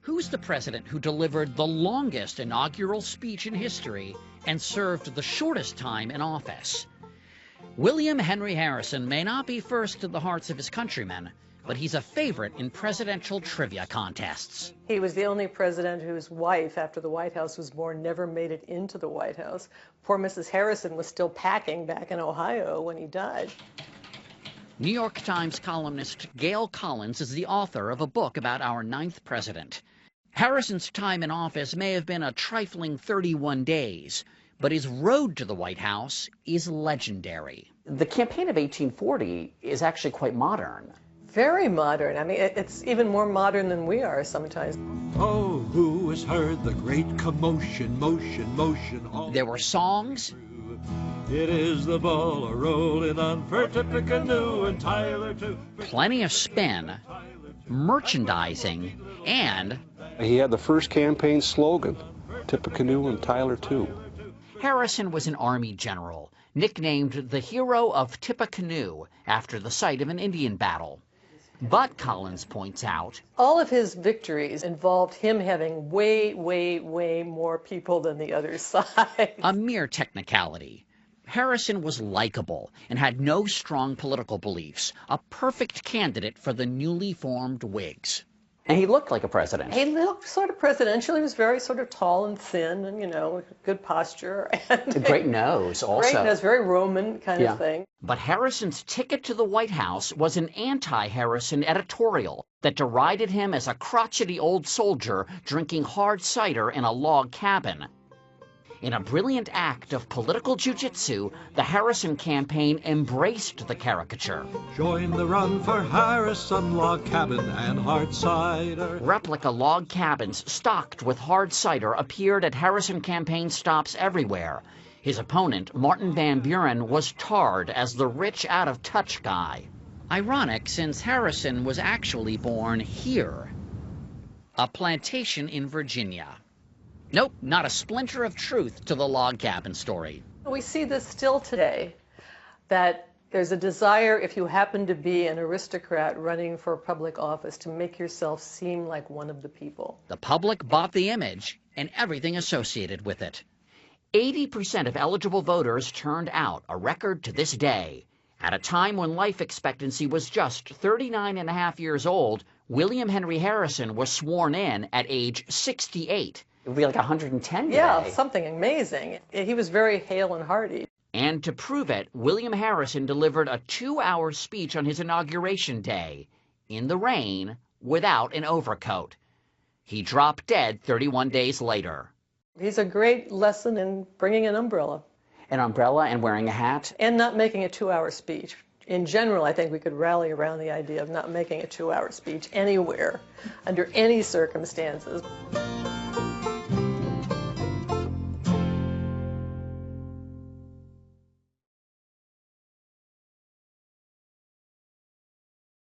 Who's the president who delivered the longest inaugural speech in history and served the shortest time in office? William Henry Harrison may not be first in the hearts of his countrymen, but he's a favorite in presidential trivia contests. He was the only president whose wife, after the White House was born, never made it into the White House. Poor Mrs. Harrison was still packing back in Ohio when he died. New York Times columnist Gail Collins is the author of a book about our 9th president. Harrison's time in office may have been a trifling 31 days, but his road to the White House is legendary. The campaign of 1840 is actually quite modern. Very modern. I mean, it's even more modern than we are sometimes. Oh, who has heard the great commotion, motion, motion? There were songs. It is the ball a-rolling on for Tippecanoe and Tyler too. Plenty of spin, merchandising, and he had the first campaign slogan, Tippecanoe and Tyler too. Harrison was an Army general, nicknamed the Hero of Tippecanoe after the site of an Indian battle. But, Collins points out, all of his victories involved him having way, way, way more people than the other side. A mere technicality. Harrison was likable and had no strong political beliefs, a perfect candidate for the newly formed Whigs. And he looked like a president. He looked sort of presidential. He was very sort of tall and thin and, you know, good posture. And a great nose also. Great nose, very Roman kind of thing. But Harrison's ticket to the White House was an anti-Harrison editorial that derided him as a crotchety old soldier drinking hard cider in a log cabin. In a brilliant act of political jiu-jitsu, the Harrison campaign embraced the caricature. Join the run for Harrison, log cabin and hard cider. Replica log cabins stocked with hard cider appeared at Harrison campaign stops everywhere. His opponent, Martin Van Buren, was tarred as the rich, out-of-touch guy. Ironic, since Harrison was actually born here, a plantation in Virginia. Nope, not a splinter of truth to the log cabin story. We see this still today, that there's a desire, if you happen to be an aristocrat running for public office, to make yourself seem like one of the people. The public bought the image and everything associated with it. 80% of eligible voters turned out, a record to this day. At a time when life expectancy was just 39.5 years old, William Henry Harrison was sworn in at age 68. It would be like 110 today. Yeah, something amazing. He was very hale and hearty. And to prove it, William Harrison delivered a 2-hour speech on his inauguration day, in the rain, without an overcoat. He dropped dead 31 days later. He's a great lesson in bringing an umbrella. An umbrella and wearing a hat. And not making a 2-hour speech. In general, I think we could rally around the idea of not making a 2-hour speech anywhere, under any circumstances.